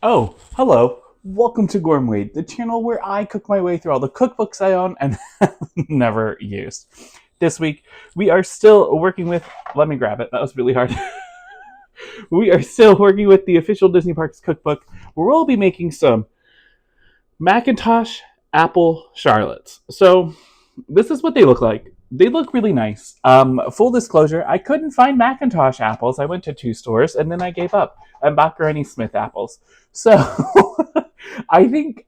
Oh, hello. Welcome to Gourmet, the channel where I cook my way through all the cookbooks I own and have never used. This week, we are still working with. Let me grab it. That was really hard. We are still working with the official Disney Parks Cookbook, where we'll be making some McIntosh Apple Charlottes. So, this is what they look like. They look really nice. Full disclosure, I couldn't find McIntosh apples. I went to two stores and then I gave up and bought Granny Smith apples. So I think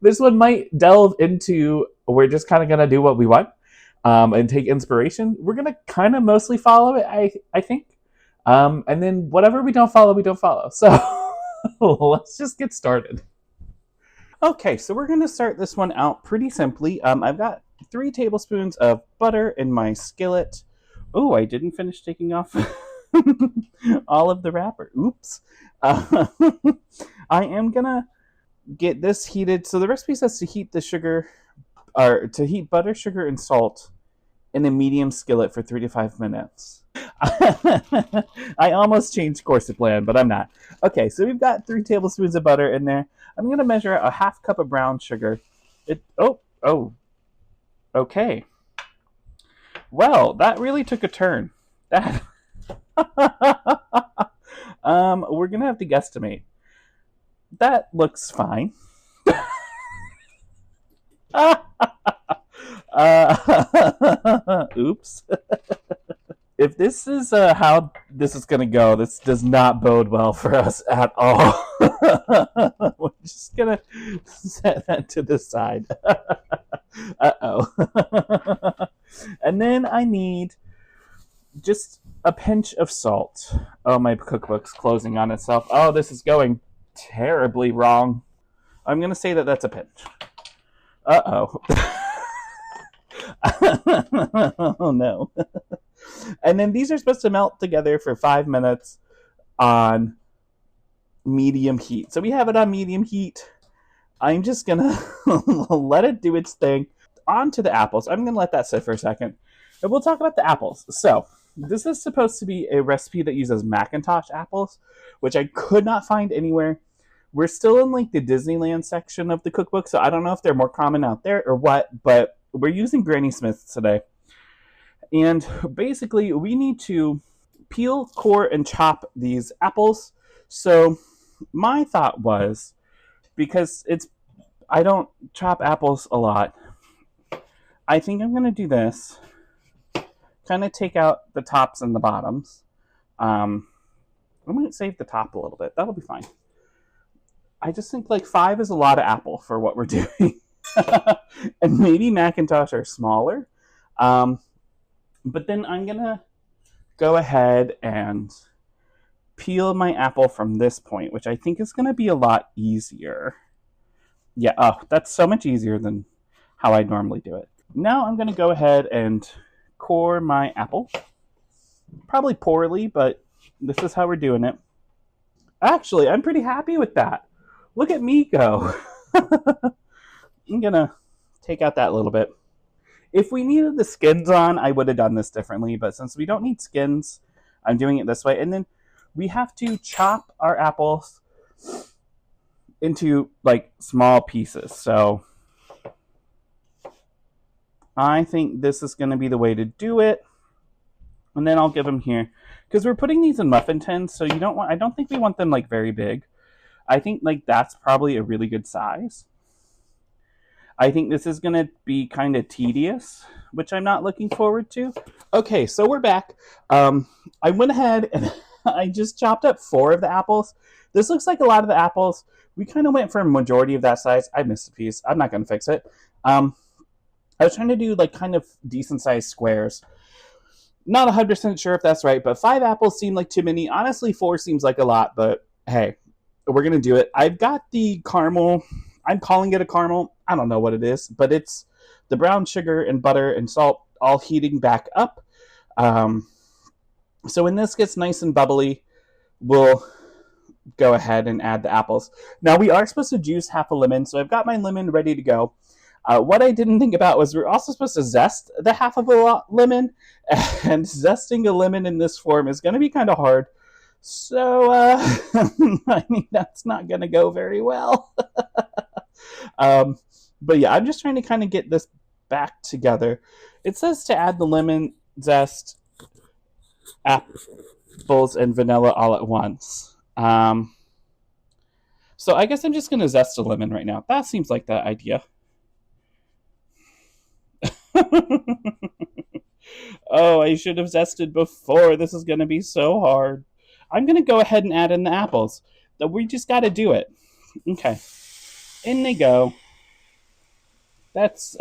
this one might delve into we're just kind of gonna do what we want and take inspiration. We're gonna kind of mostly follow it, I think, and then whatever we don't follow, we don't follow. So let's just get started. Okay, so we're gonna start this one out pretty simply. I've got 3 tablespoons of butter in my skillet. Oh, I didn't finish taking off all of the wrapper. Oops. Uh, I am gonna get this heated. So the recipe says to heat the sugar, or to heat butter, sugar, and salt in a medium skillet for 3 to 5 minutes. I almost changed course of plan, but I'm not. Okay, so we've got 3 tablespoons of butter in there. I'm gonna measure a half cup of brown sugar. Okay. Well, that really took a turn. That we're gonna have to guesstimate. That looks fine. Oops. If this is how this is going to go, this does not bode well for us at all. We're just going to set that to the side. Uh-oh. And then I need just a pinch of salt. Oh, my cookbook's closing on itself. Oh, this is going terribly wrong. I'm going to say that that's a pinch. Uh-oh. Oh, no. And then these are supposed to melt together for 5 minutes on medium heat. So we have it on medium heat. I'm just going to let it do its thing. On to the apples. I'm going to let that sit for a second. And we'll talk about the apples. So this is supposed to be a recipe that uses McIntosh apples, which I could not find anywhere. We're still in like the Disneyland section of the cookbook, so I don't know if they're more common out there or what, but we're using Granny Smith's today. And basically, we need to peel, core, and chop these apples. So my thought was, because I don't chop apples a lot, I think I'm going to do this. Kind of take out the tops and the bottoms. I'm going to save the top a little bit. That'll be fine. I just think like 5 is a lot of apple for what we're doing. And maybe McIntosh are smaller. But then I'm going to go ahead and peel my apple from this point, which I think is going to be a lot easier. Yeah, oh, that's so much easier than how I normally do it. Now I'm going to go ahead and core my apple. Probably poorly, but this is how we're doing it. Actually, I'm pretty happy with that. Look at me go. I'm going to take out that little bit. If we needed the skins on, I would have done this differently, but since we don't need skins, I'm doing it this way. And then we have to chop our apples into like small pieces. So I think this is going to be the way to do it. And then I'll give them here, because we're putting these in muffin tins, so I don't think we want them like very big. I think like that's probably a really good size. I think this is going to be kind of tedious, which I'm not looking forward to. Okay, so we're back. I went ahead and I just chopped up 4 of the apples. This looks like a lot of the apples. We kind of went for a majority of that size. I missed a piece. I'm not going to fix it. I was trying to do like kind of decent sized squares. Not 100% sure if that's right, but 5 apples seem like too many. Honestly, 4 seems like a lot, but hey, we're going to do it. I've got the caramel. I'm calling it a caramel. I don't know what it is, but it's the brown sugar and butter and salt all heating back up. So when this gets nice and bubbly, we'll go ahead and add the apples. Now we are supposed to juice half a lemon, so I've got my lemon ready to go. What I didn't think about was we're also supposed to zest the half of a lemon, and zesting a lemon in this form is going to be kind of hard. So, I mean, that's not going to go very well. um, but yeah, I'm just trying to kind of get this back together. It says to add the lemon zest, apples, and vanilla all at once. So I guess I'm just going to zest a lemon right now. That seems like the idea. Oh, I should have zested before. This is going to be so hard. I'm going to go ahead and add in the apples. We just got to do it. Okay. In they go. That's.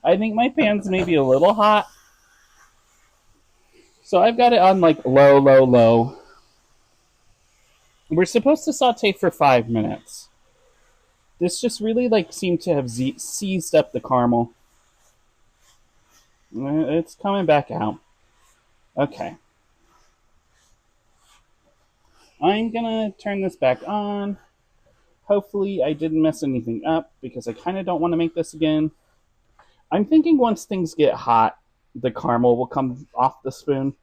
I think my pan's maybe a little hot. So I've got it on like low, low, low. We're supposed to saute for 5 minutes. This just really like seemed to have seized up the caramel. It's coming back out. Okay. I'm gonna turn this back on. Hopefully I didn't mess anything up because I kind of don't want to make this again. I'm thinking once things get hot, the caramel will come off the spoon.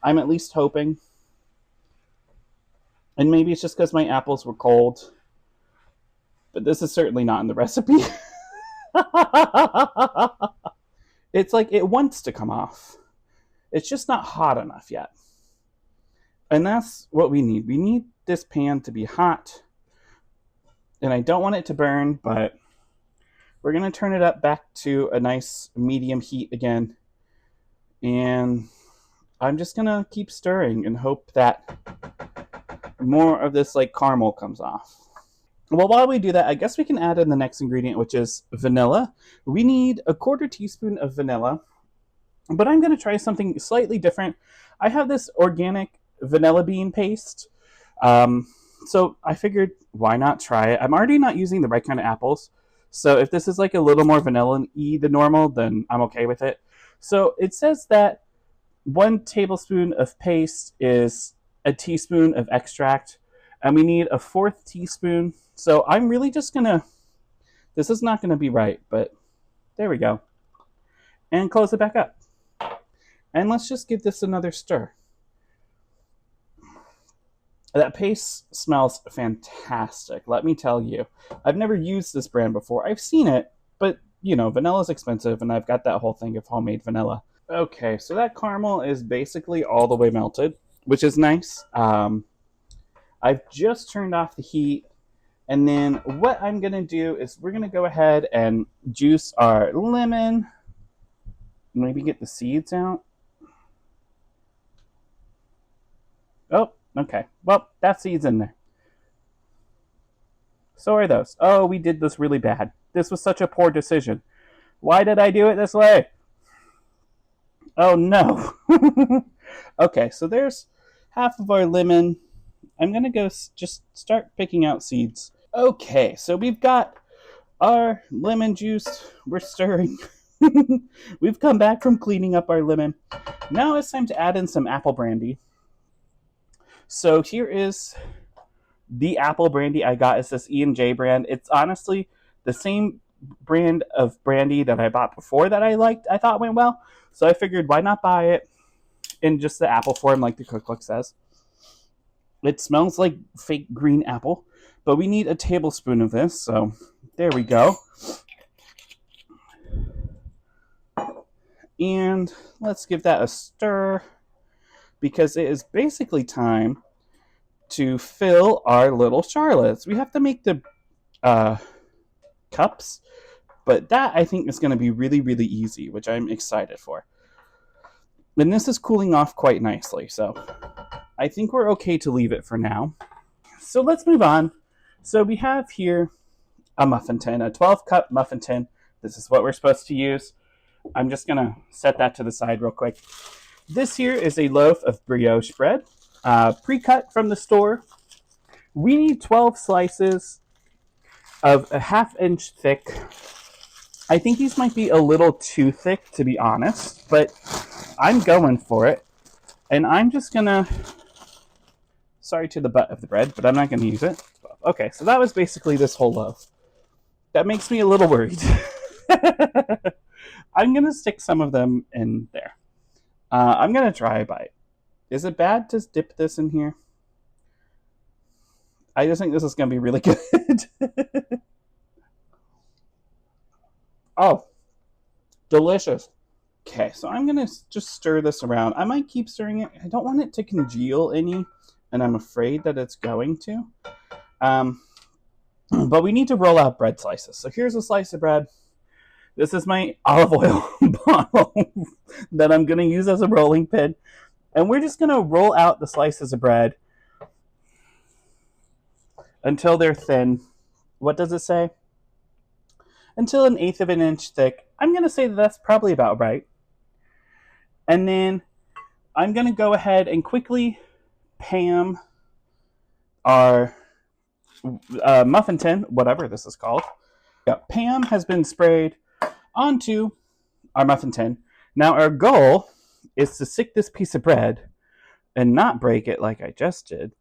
I'm at least hoping. And maybe it's just because my apples were cold. But this is certainly not in the recipe. It's like it wants to come off. It's just not hot enough yet. And that's what we need. We need this pan to be hot. And I don't want it to burn, but we're going to turn it up back to a nice medium heat again. And I'm just going to keep stirring and hope that more of this like caramel comes off. Well, while we do that, I guess we can add in the next ingredient, which is vanilla. We need a 1/4 teaspoon of vanilla, but I'm going to try something slightly different. I have this organic vanilla bean paste. So I figured, why not try it? I'm already not using the right kind of apples. So if this is like a little more vanilla-y than normal, then I'm okay with it. So it says that 1 tablespoon of paste is a teaspoon of extract, and we need a 1/4 teaspoon. So I'm really just gonna, this is not gonna be right, but there we go. And close it back up. And let's just give this another stir. That paste smells fantastic, let me tell you. I've never used this brand before. I've seen it, but you know, vanilla is expensive, and I've got that whole thing of homemade vanilla. Okay, so that caramel is basically all the way melted, which is nice. I've just turned off the heat, and then what I'm going to do is we're going to go ahead and juice our lemon. Maybe get the seeds out. Oh, okay. Well, that seed's in there. So are those. Oh, we did this really bad. This was such a poor decision. Why did I do it this way? Oh, no. Okay, so there's half of our lemon. I'm going to go just start picking out seeds. Okay, so we've got our lemon juice. We're stirring. We've come back from cleaning up our lemon. Now it's time to add in some apple brandy. So here is the apple brandy I got. It's this E&J brand. It's honestly the same brand of brandy that I bought before that I liked. I thought went well. So I figured, why not buy it in just the apple form like the cookbook says. It smells like fake green apple, but we need a tablespoon of this. So there we go. And let's give that a stir, because it is basically time to fill our little Charlottes. We have to make the cups, but that I think is going to be really, really easy, which I'm excited for. And this is cooling off quite nicely, so I think we're okay to leave it for now. So let's move on. So we have here a muffin tin, a 12-cup muffin tin. This is what we're supposed to use. I'm just going to set that to the side real quick. This here is a loaf of brioche bread, pre-cut from the store. We need 12 slices of a 1/2 inch thick. I think these might be a little too thick, to be honest, but I'm going for it. And I'm just going to, sorry to the butt of the bread, but I'm not going to use it. Okay, so that was basically this whole loaf. That makes me a little worried. I'm going to stick some of them in there. I'm going to try a bite. Is it bad to dip this in here? I just think this is going to be really good. Oh, delicious. Okay, so I'm going to just stir this around. I might keep stirring it. I don't want it to congeal any, and I'm afraid that it's going to. But we need to roll out bread slices. So here's a slice of bread. This is my olive oil bottle that I'm going to use as a rolling pin. And we're just going to roll out the slices of bread until they're thin. What does it say? Until 1/8 of an inch thick. I'm going to say that that's probably about right. And then I'm going to go ahead and quickly Pam our muffin tin, whatever this is called. Yeah, Pam has been sprayed onto our muffin tin. Now our goal is to stick this piece of bread and not break it like I just did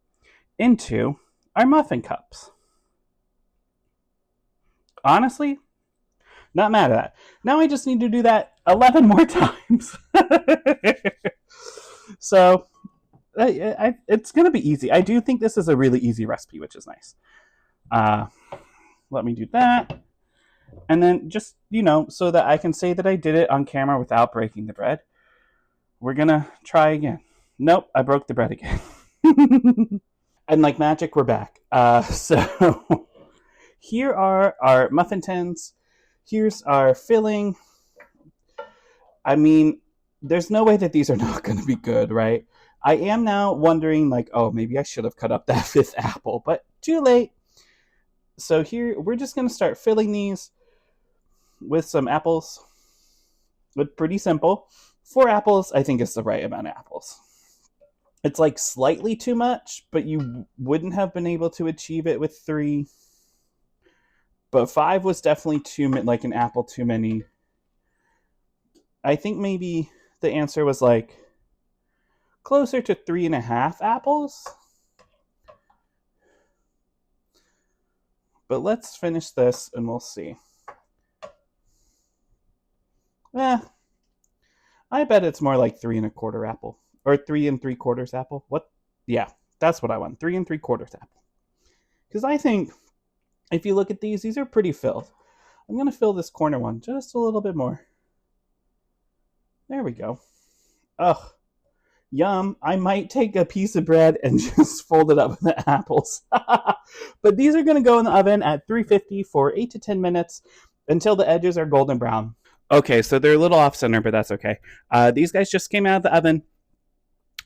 into our muffin cups. Honestly, not mad at that. Now I just need to do that 11 more times. So it's going to be easy. I do think this is a really easy recipe, which is nice. Let me do that. And then just, so that I can say that I did it on camera without breaking the bread, we're going to try again. Nope, I broke the bread again. And like magic, we're back. So here are our muffin tins. Here's our filling. I mean, there's no way that these are not going to be good, right? I am now wondering, like, oh, maybe I should have cut up that 5th apple, but too late. So here, we're just going to start filling these with some apples. But pretty simple. 4 apples, I think, is the right amount of apples. It's like slightly too much, but you wouldn't have been able to achieve it with 3. But 5 was definitely like an apple too many. I think maybe the answer was like closer to 3.5 apples. But let's finish this and we'll see. I bet it's more like 3.25 apple. Or 3 3/4 apple. What? Yeah, that's what I want. 3 3/4 apple. Because I think if you look at these are pretty filled. I'm going to fill this corner one just a little bit more. There we go. Ugh. Yum. I might take a piece of bread and just fold it up with the apples. But these are going to go in the oven at 350 for 8 to 10 minutes until the edges are golden brown. Okay, so they're a little off center, but that's okay. These guys just came out of the oven.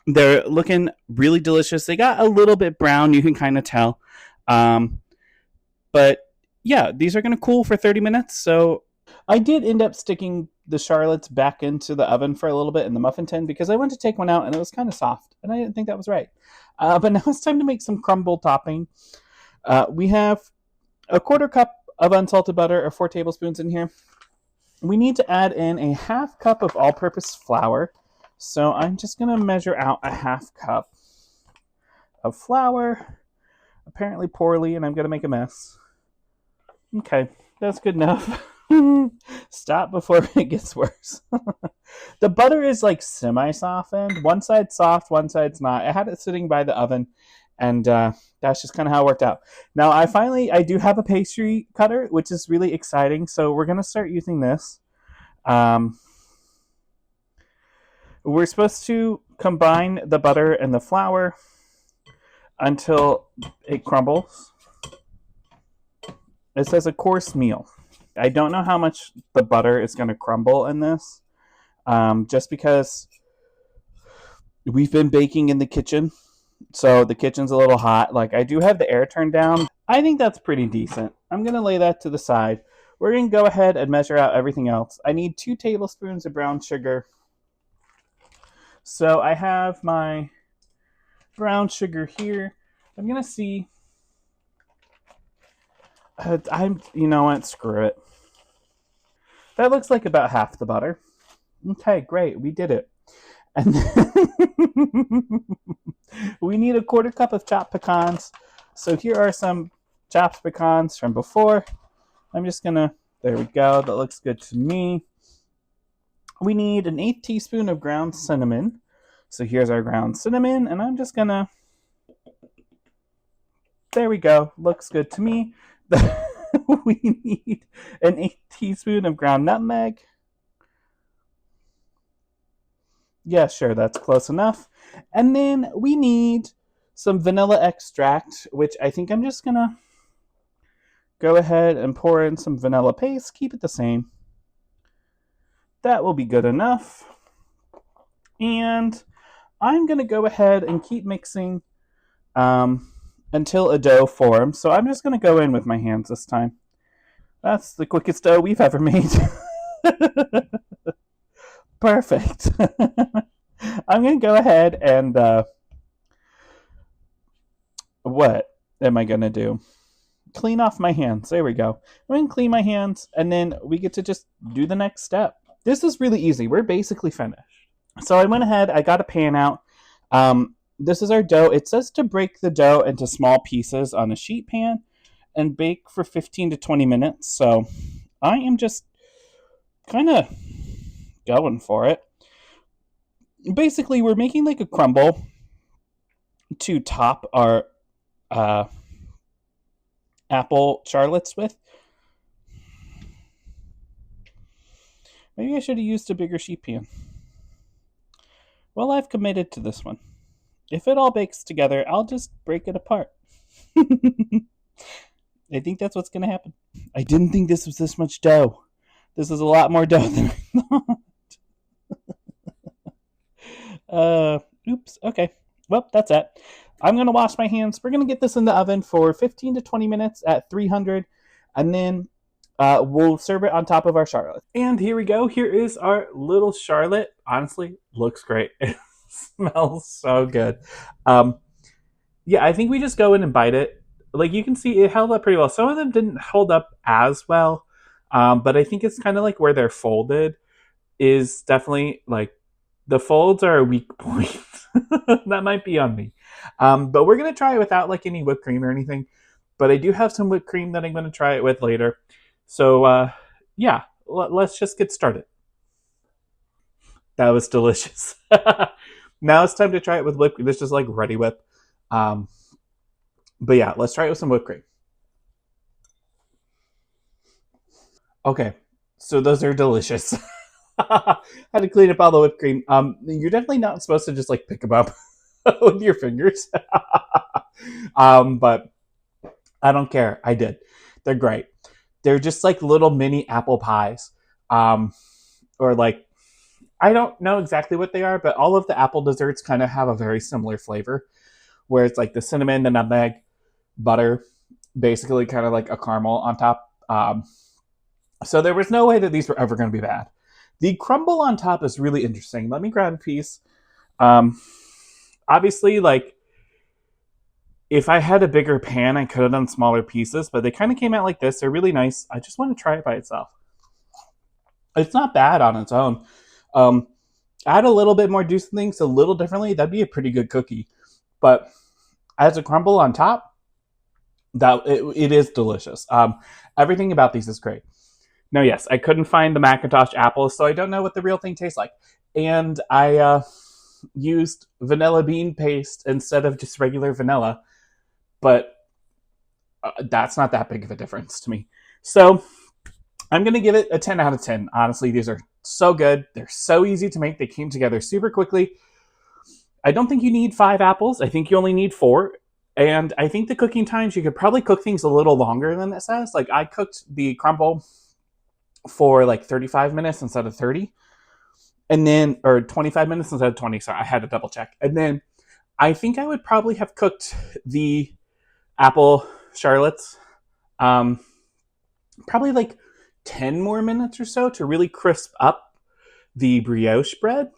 They're looking really delicious. They got a little bit brown, you can kind of tell. But yeah, these are going to cool for 30 minutes. So I did end up sticking the Charlottes back into the oven for a little bit in the muffin tin because I went to take one out and it was kind of soft and I didn't think that was right. But now it's time to make some crumble topping. We have a 1/4 cup of unsalted butter or 4 tablespoons in here. We need to add in a 1/2 cup of all-purpose flour. So I'm just going to measure out a 1/2 cup of flour, apparently poorly, and I'm going to make a mess. Okay, that's good enough. Stop before it gets worse. The butter is like semi-softened. One side's soft, one side's not. I had it sitting by the oven, and that's just kind of how it worked out. Now, I do have a pastry cutter, which is really exciting. So we're going to start using this. We're supposed to combine the butter and the flour until it crumbles. It says a course meal. I don't know how much the butter is going to crumble in this, just because we've been baking in the kitchen, so the kitchen's a little hot. Like, I do have the air turned down. I think that's pretty decent. I'm going to lay that to the side. We're going to go ahead and measure out everything else. I need 2 tablespoons of brown sugar. So I have my brown sugar here. I'm going to see. You know what? Screw it. That looks like about half the butter. Okay, great. We did it. And then we need a 1/4 cup of chopped pecans. So here are some chopped pecans from before. I'm just going to, there we go. That looks good to me. We need an 1/8 teaspoon of ground cinnamon. So here's our ground cinnamon, and I'm just gonna, there we go, looks good to me. We need an 8 teaspoon of ground nutmeg. Yeah, sure, that's close enough. And then we need some vanilla extract, which I think I'm just gonna go ahead and pour in some vanilla paste. Keep it the same. That will be good enough. And I'm gonna go ahead and keep mixing until a dough forms. So I'm just gonna go in with my hands this time. That's the quickest dough we've ever made. Perfect. I'm gonna go ahead and what am I gonna do? Clean off my hands. There we go. I'm gonna clean my hands, and then we get to just do the next step. This is really easy. We're basically finished. So I went ahead. I got a pan out. This is our dough. It says to break the dough into small pieces on a sheet pan and bake for 15 to 20 minutes. So I am just kind of going for it. Basically, we're making like a crumble to top our apple charlottes with. Maybe I should have used a bigger sheet pan. Well, I've committed to this one. If it all bakes together, I'll just break it apart. I think that's what's going to happen. I didn't think this was this much dough. This is a lot more dough than I thought. Oops. Okay. Well, that's it. I'm going to wash my hands. We're going to get this in the oven for 15 to 20 minutes at 300, and then we'll serve it on top of our charlotte. And here we go. Here is our little charlotte. Honestly, looks great. It smells so good. Yeah, I think we just go in and bite it. Like you can see, it held up pretty well. Some of them didn't hold up as well, but I think it's kind of like where they're folded is definitely like the folds are a weak point. That might be on me. But we're going to try it without like any whipped cream or anything. But I do have some whipped cream that I'm going to try it with later. So, yeah, let's just get started. That was delicious. Now it's time to try it with whipped cream. This is like Ready Whip. But yeah, let's try it with some whipped cream. Okay, so those are delicious. Had to clean up all the whipped cream. You're definitely not supposed to just like pick them up with your fingers. But I don't care. I did. They're great. They're just like little mini apple pies. Or like, I don't know exactly what they are, but all of the apple desserts kind of have a very similar flavor, where it's like the cinnamon, the nutmeg, butter, basically kind of like a caramel on top. So there was no way that these were ever going to be bad. The crumble on top is really interesting. Let me grab a piece. Obviously, like, if I had a bigger pan, I could have done smaller pieces, but they kind of came out like this. They're really nice. I just want to try it by itself. It's not bad on its own. Add a little bit more, do some things a little differently. That'd be a pretty good cookie. But as a crumble on top, it is delicious. Everything about these is great. Now, yes, I couldn't find the McIntosh Apple, so I don't know what the real thing tastes like. And I used vanilla bean paste instead of just regular vanilla, but that's not that big of a difference to me. So I'm going to give it a 10 out of 10. Honestly, these are so good. They're so easy to make. They came together super quickly. I don't think you need 5 apples. I think you only need 4. And I think the cooking times, you could probably cook things a little longer than it says. Like I cooked the crumble for like 35 minutes instead of 30. And then, or 25 minutes instead of 20. Sorry, I had to double check. And then I think I would probably have cooked the apple charlottes probably like 10 more minutes or so to really crisp up the brioche bread.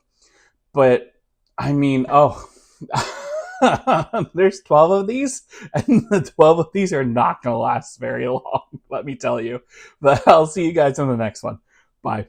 But I mean, there's 12 of these, and the 12 of these are not going to last very long, let me tell you. But I'll see you guys in the next one. Bye.